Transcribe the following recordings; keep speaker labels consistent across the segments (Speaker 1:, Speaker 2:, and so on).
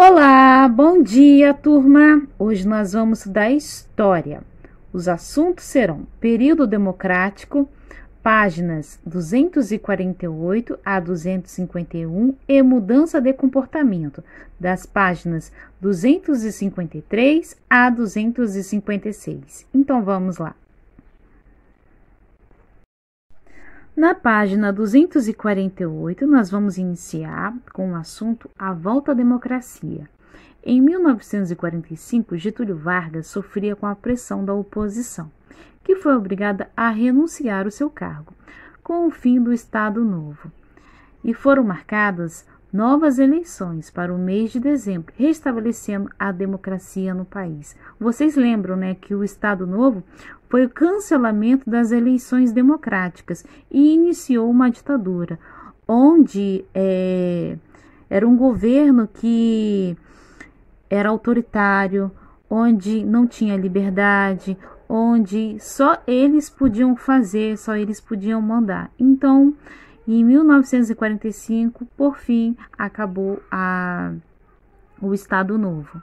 Speaker 1: Olá, bom dia, turma! Hoje nós vamos estudar história. Os assuntos serão período democrático, páginas 248 a 251 e mudança de comportamento, das páginas 253 a 256. Então vamos lá. Na página 248, nós vamos iniciar com o assunto A Volta à Democracia. Em 1945, Getúlio Vargas sofria com a pressão da oposição, que foi obrigada a renunciar ao seu cargo, com o fim do Estado Novo. E foram marcadas novas eleições para o mês de dezembro, restabelecendo a democracia no país. Vocês lembram, né, que o Estado Novo foi o cancelamento das eleições democráticas e iniciou uma ditadura, onde era um governo que era autoritário, onde não tinha liberdade, onde só eles podiam fazer, só eles podiam mandar. Então, em 1945, por fim, acabou o Estado Novo.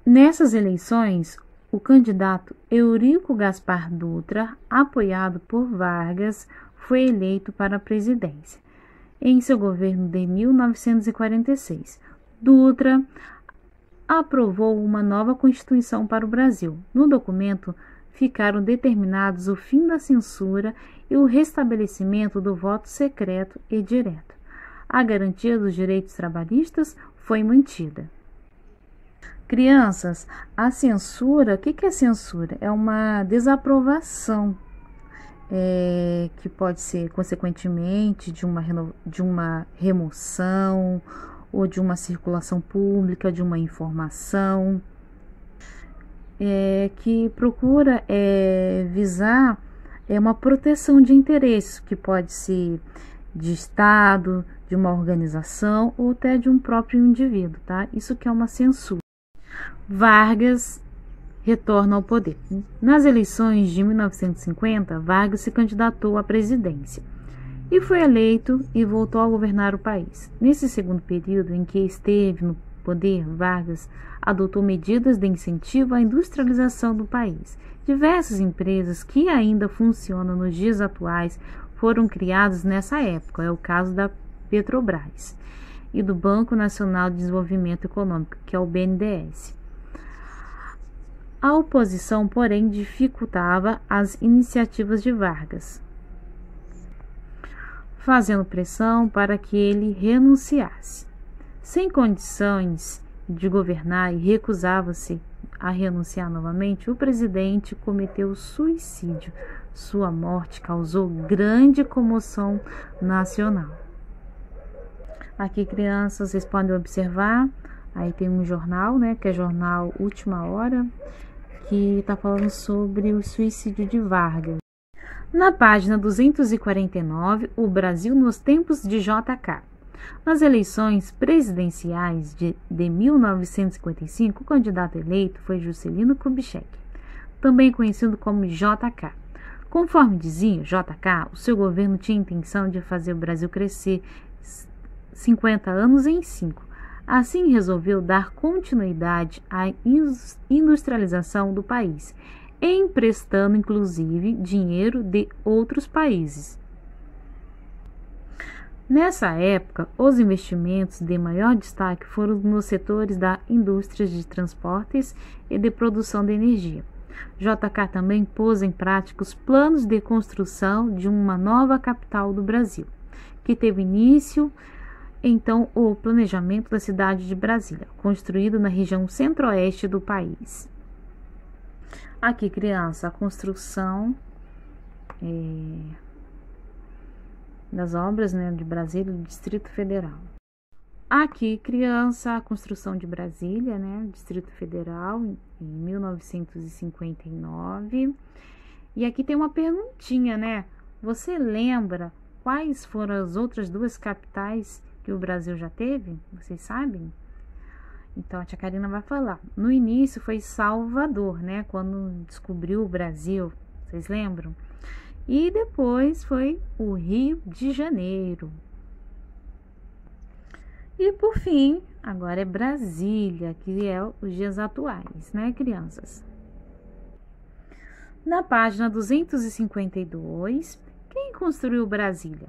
Speaker 1: Nessas eleições, o candidato Eurico Gaspar Dutra, apoiado por Vargas, foi eleito para a presidência. Em seu governo de 1946, Dutra aprovou uma nova Constituição para o Brasil. No documento, ficaram determinados o fim da censura e o restabelecimento do voto secreto e direto. A garantia dos direitos trabalhistas foi mantida. Crianças, a censura, o que é censura? É uma desaprovação, que pode ser consequentemente de uma remoção ou de uma circulação pública, de uma informação, que procura visar uma proteção de interesses, que pode ser de Estado, de uma organização ou até de um próprio indivíduo, tá? Isso que é uma censura. Vargas retorna ao poder. Nas eleições de 1950, Vargas se candidatou à presidência e foi eleito e voltou a governar o país. Nesse segundo período em que esteve no poder, Vargas adotou medidas de incentivo à industrialização do país. Diversas empresas que ainda funcionam nos dias atuais foram criadas nessa época. É o caso da Petrobras e do Banco Nacional de Desenvolvimento Econômico, que é o BNDES. A oposição, porém, dificultava as iniciativas de Vargas, fazendo pressão para que ele renunciasse. Sem condições de governar e recusava-se a renunciar novamente, o presidente cometeu suicídio. Sua morte causou grande comoção nacional. Aqui, crianças, vocês podem observar, aí tem um jornal, né, que é jornal Última Hora, que está falando sobre o suicídio de Vargas. Na página 249, o Brasil nos tempos de JK. Nas eleições presidenciais de 1955, o candidato eleito foi Juscelino Kubitschek, também conhecido como JK. Conforme dizia JK, o seu governo tinha a intenção de fazer o Brasil crescer 50 anos em 5. Assim, resolveu dar continuidade à industrialização do país, emprestando inclusive dinheiro de outros países. Nessa época, os investimentos de maior destaque foram nos setores da indústria de transportes e de produção de energia. JK também pôs em prática os planos de construção de uma nova capital do Brasil, que teve início então o planejamento da cidade de Brasília, construído na região centro-oeste do país. Aqui, criança, a construção das obras, né, de Brasília, do Distrito Federal. Aqui, criança, a construção de Brasília, né, Distrito Federal, em 1959. E aqui tem uma perguntinha, né? Você lembra quais foram as outras duas capitais que o Brasil já teve? Vocês sabem? Então, a tia Karina vai falar. No início foi Salvador, né? Quando descobriu o Brasil. Vocês lembram? E depois foi o Rio de Janeiro. E por fim, agora é Brasília, que é os dias atuais, né, crianças? Na página 252, quem construiu Brasília?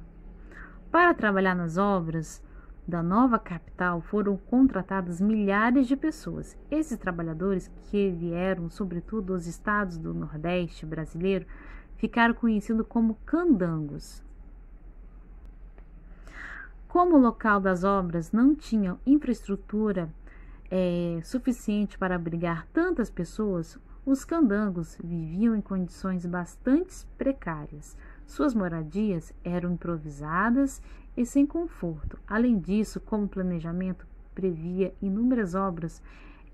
Speaker 1: Para trabalhar nas obras da nova capital foram contratadas milhares de pessoas. Esses trabalhadores, que vieram sobretudo dos estados do Nordeste brasileiro, ficaram conhecidos como candangos. Como o local das obras não tinha infraestrutura suficiente para abrigar tantas pessoas, os candangos viviam em condições bastante precárias. Suas moradias eram improvisadas e sem conforto. Além disso, como o planejamento previa inúmeras obras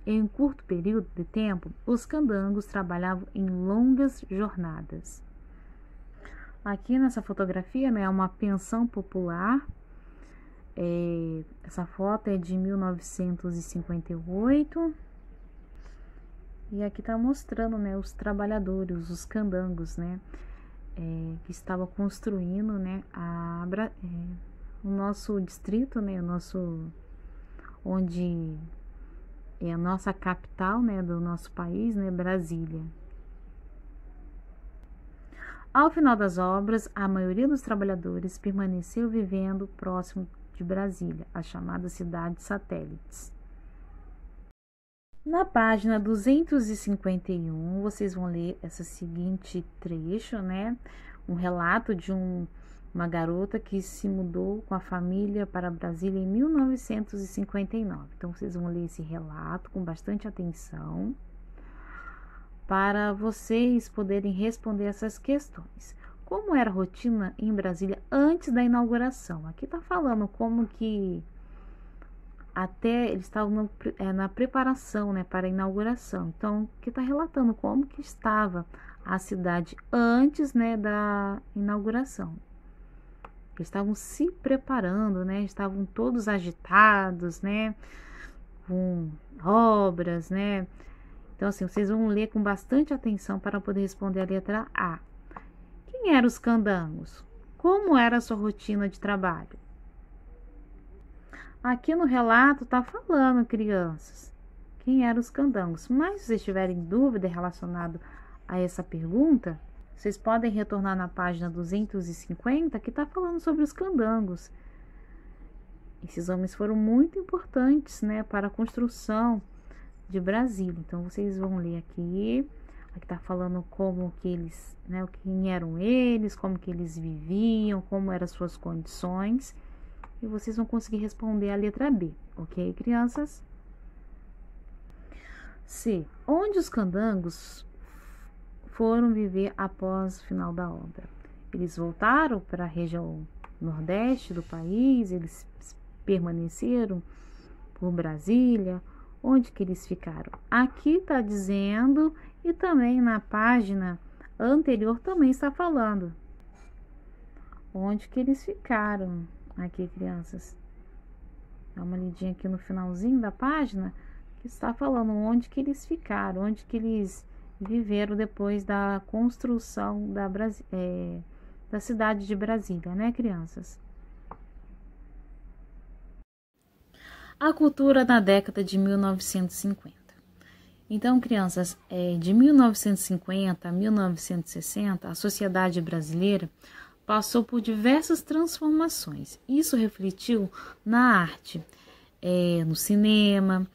Speaker 1: em um curto período de tempo, os candangos trabalhavam em longas jornadas. Aqui nessa fotografia, né, é uma pensão popular. Essa foto é de 1958 e aqui está mostrando, né, os trabalhadores, os candangos, né, que estavam construindo, né, o nosso distrito, né, onde é a nossa capital, né, do nosso país, né, Brasília. Ao final das obras, a maioria dos trabalhadores permaneceu vivendo próximo de Brasília, as chamadas cidades satélites. Na página 251, vocês vão ler esse seguinte trecho, né? Um relato de uma garota que se mudou com a família para Brasília em 1959. Então, vocês vão ler esse relato com bastante atenção para vocês poderem responder essas questões. Como era a rotina em Brasília antes da inauguração? Aqui está falando como que até eles estavam na preparação, né, para a inauguração. Então, aqui está relatando como que estava a cidade antes, né, da inauguração. Eles estavam se preparando, né, estavam todos agitados, né, com obras, né. Então, assim, vocês vão ler com bastante atenção para poder responder a letra A. Quem eram os candangos? Como era a sua rotina de trabalho? Aqui no relato está falando, crianças, quem eram os candangos. Mas se vocês tiverem dúvida relacionada a essa pergunta, vocês podem retornar na página 250, que está falando sobre os candangos. Esses homens foram muito importantes, né, para a construção de Brasília. Então, vocês vão ler aqui. Aqui está falando como que eles, né, quem eram eles, como que eles viviam, como eram as suas condições. E vocês vão conseguir responder a letra B, ok, crianças? C. Onde os candangos foram viver após o final da obra? Eles voltaram para a região nordeste do país, eles permaneceram por Brasília. Onde que eles ficaram? Aqui está dizendo, e também na página anterior também está falando onde que eles ficaram. Aqui, crianças, dá uma lidinha aqui no finalzinho da página, que está falando onde que eles ficaram, onde que eles viveram depois da construção da cidade de Brasília, né, crianças? A cultura na década de 1950. Então, crianças, de 1950 a 1960, a sociedade brasileira passou por diversas transformações. Isso refletiu na arte, no cinema,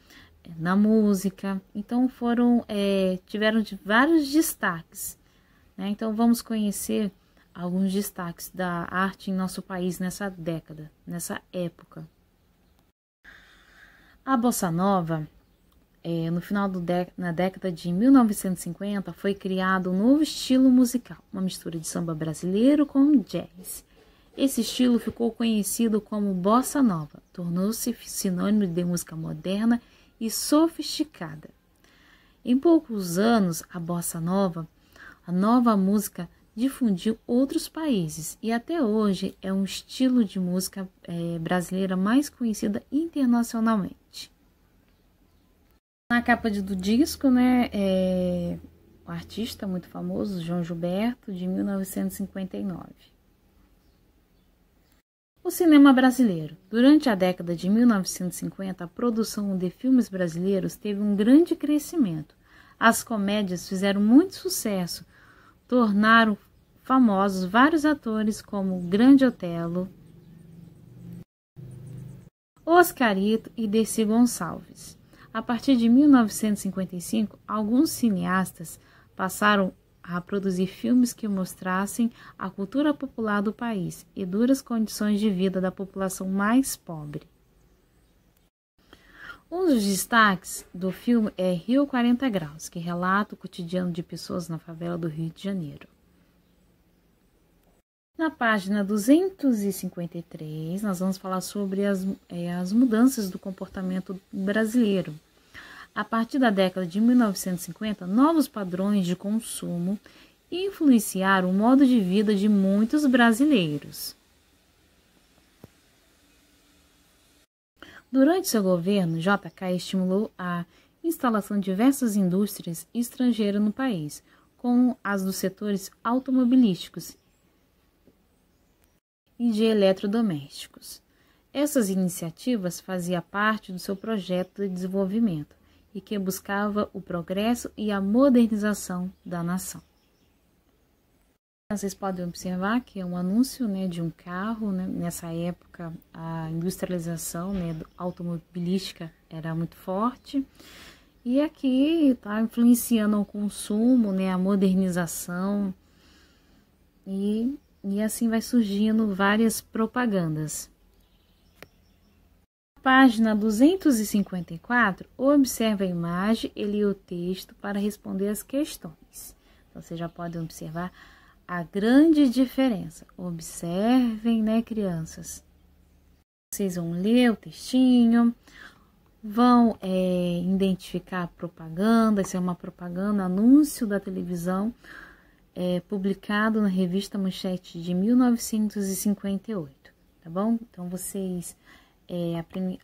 Speaker 1: na música. Então, tiveram vários destaques, né? Então, vamos conhecer alguns destaques da arte em nosso país nessa década, nessa época. A Bossa Nova, na década de 1950, foi criado um novo estilo musical, uma mistura de samba brasileiro com jazz. Esse estilo ficou conhecido como Bossa Nova, tornou-se sinônimo de música moderna e sofisticada. Em poucos anos, a nova música difundiu outros países e até hoje é um estilo de música brasileira mais conhecida internacionalmente. Na capa do disco, né, o artista muito famoso, João Gilberto, de 1959. O cinema brasileiro. Durante a década de 1950, a produção de filmes brasileiros teve um grande crescimento. As comédias fizeram muito sucesso, tornaram famosos vários atores como Grande Otelo, Oscarito e Dercy Gonçalves. A partir de 1955, alguns cineastas passaram a produzir filmes que mostrassem a cultura popular do país e duras condições de vida da população mais pobre. Um dos destaques do filme é Rio 40 Graus, que relata o cotidiano de pessoas na favela do Rio de Janeiro. Na página 253, nós vamos falar sobre as mudanças do comportamento brasileiro. A partir da década de 1950, novos padrões de consumo influenciaram o modo de vida de muitos brasileiros. Durante seu governo, JK estimulou a instalação de diversas indústrias estrangeiras no país, como as dos setores automobilísticos e de eletrodomésticos. Essas iniciativas faziam parte do seu projeto de desenvolvimento e que buscava o progresso e a modernização da nação. Vocês podem observar que é um anúncio, de um carro. Nessa época, a industrialização, automobilística era muito forte. E aqui está influenciando o consumo, a modernização. E assim vai surgindo várias propagandas. Página 254, observe a imagem e o texto para responder as questões. Então, vocês já podem observar a grande diferença. Observem, crianças? Vocês vão ler o textinho, vão identificar a propaganda. Isso é uma propaganda, anúncio da televisão, publicado na revista Manchete de 1958, tá bom? Então, vocês...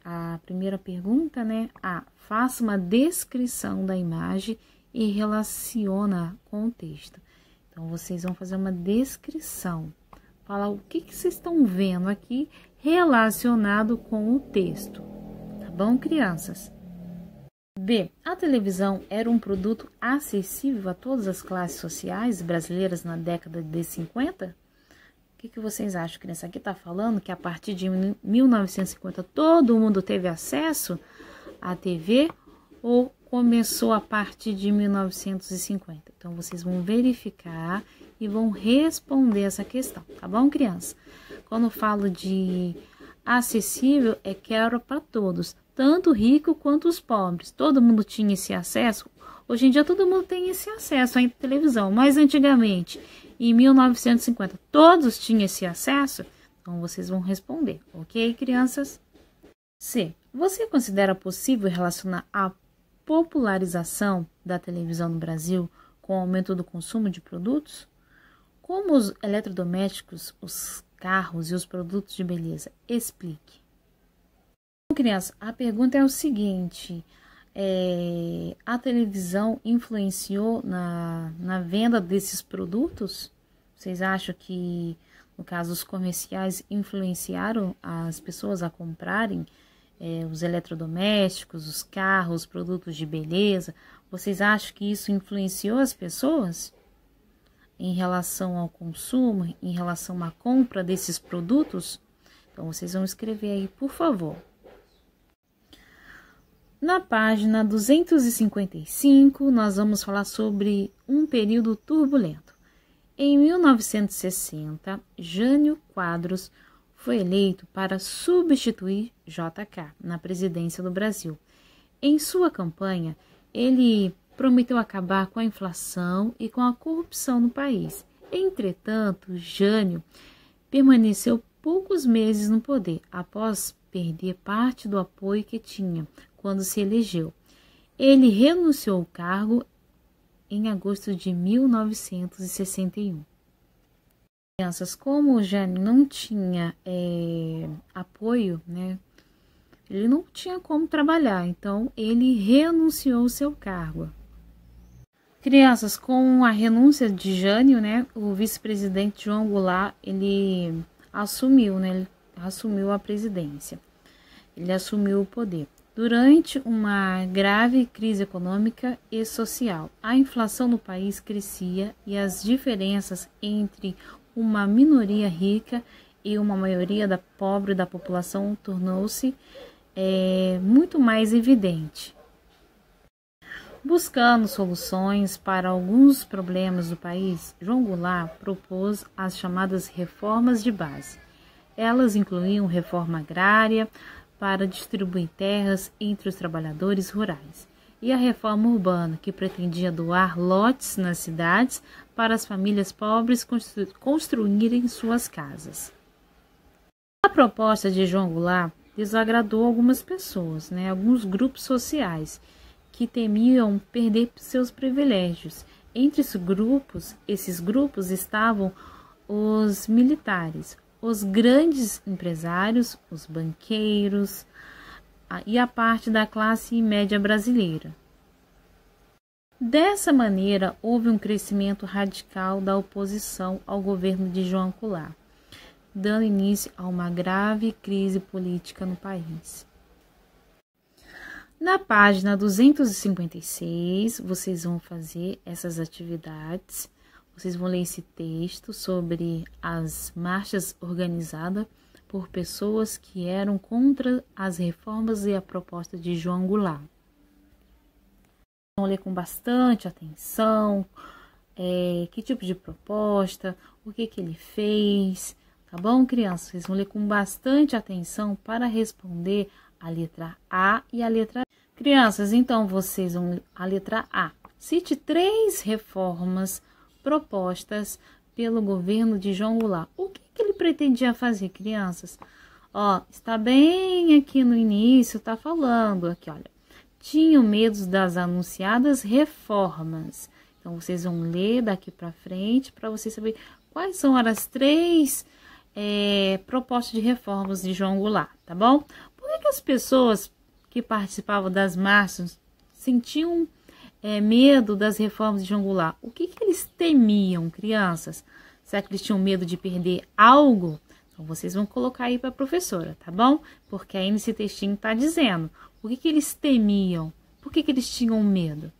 Speaker 1: a primeira pergunta, faça uma descrição da imagem e relaciona com o texto. Então, vocês vão fazer uma descrição, falar o que vocês estão vendo aqui relacionado com o texto, tá bom, crianças? B. A televisão era um produto acessível a todas as classes sociais brasileiras na década de 50? O que vocês acham, criança? Aqui está falando que a partir de 1950 todo mundo teve acesso à TV ou começou a partir de 1950? Então, vocês vão verificar e vão responder essa questão, tá bom, criança? Quando eu falo de acessível, é que era para todos, tanto rico quanto os pobres. Todo mundo tinha esse acesso. Hoje em dia todo mundo tem esse acesso à televisão, mas antigamente, em 1950, todos tinham esse acesso? Então, vocês vão responder, ok, crianças? C. Você considera possível relacionar a popularização da televisão no Brasil com o aumento do consumo de produtos? Como os eletrodomésticos, os carros e os produtos de beleza? Explique. Então, criança, a pergunta é o seguinte... a televisão influenciou na venda desses produtos? Vocês acham que, no caso, os comerciais influenciaram as pessoas a comprarem os eletrodomésticos, os carros, os produtos de beleza? Vocês acham que isso influenciou as pessoas em relação ao consumo, em relação à compra desses produtos? Então, vocês vão escrever aí, por favor. Na página 255, nós vamos falar sobre um período turbulento. Em 1960, Jânio Quadros foi eleito para substituir JK na presidência do Brasil. Em sua campanha, ele prometeu acabar com a inflação e com a corrupção no país. Entretanto, Jânio permaneceu poucos meses no poder, após perder parte do apoio que tinha quando se elegeu. Ele renunciou ao cargo em agosto de 1961. Crianças, como o Jânio não tinha apoio, ele não tinha como trabalhar, então ele renunciou ao seu cargo. Crianças, com a renúncia de Jânio, o vice-presidente João Goulart, ele assumiu, ele assumiu a presidência. Ele assumiu o poder. Durante uma grave crise econômica e social, a inflação no país crescia e as diferenças entre uma minoria rica e uma maioria pobre da população tornou-se muito mais evidente. Buscando soluções para alguns problemas do país, João Goulart propôs as chamadas reformas de base. Elas incluíam reforma agrária para distribuir terras entre os trabalhadores rurais e a reforma urbana, que pretendia doar lotes nas cidades para as famílias pobres construírem suas casas. A proposta de João Goulart desagradou algumas pessoas, alguns grupos sociais, que temiam perder seus privilégios. Entre esses grupos estavam os militares, os grandes empresários, os banqueiros e a parte da classe média brasileira. Dessa maneira, houve um crescimento radical da oposição ao governo de João Goulart, dando início a uma grave crise política no país. Na página 256, vocês vão fazer essas atividades. Vocês vão ler esse texto sobre as marchas organizadas por pessoas que eram contra as reformas e a proposta de João Goulart. Vão ler com bastante atenção que tipo de proposta, o que ele fez, tá bom, crianças? Vocês vão ler com bastante atenção para responder a letra A e a letra B. Crianças, então vocês vão a letra A. Cite 3 reformas propostas pelo governo de João Goulart. O que ele pretendia fazer, crianças? Está bem aqui no início, tá falando aqui, olha. Tinham medo das anunciadas reformas. Então, vocês vão ler daqui para frente para vocês saberem quais são as 3 propostas de reformas de João Goulart, tá bom? Por que as pessoas que participavam das marchas sentiam medo das reformas de João Goulart? O que eles temiam, crianças? Será que eles tinham medo de perder algo? Então, vocês vão colocar aí para a professora, tá bom? Porque aí nesse textinho está dizendo o que eles temiam, por que eles tinham medo.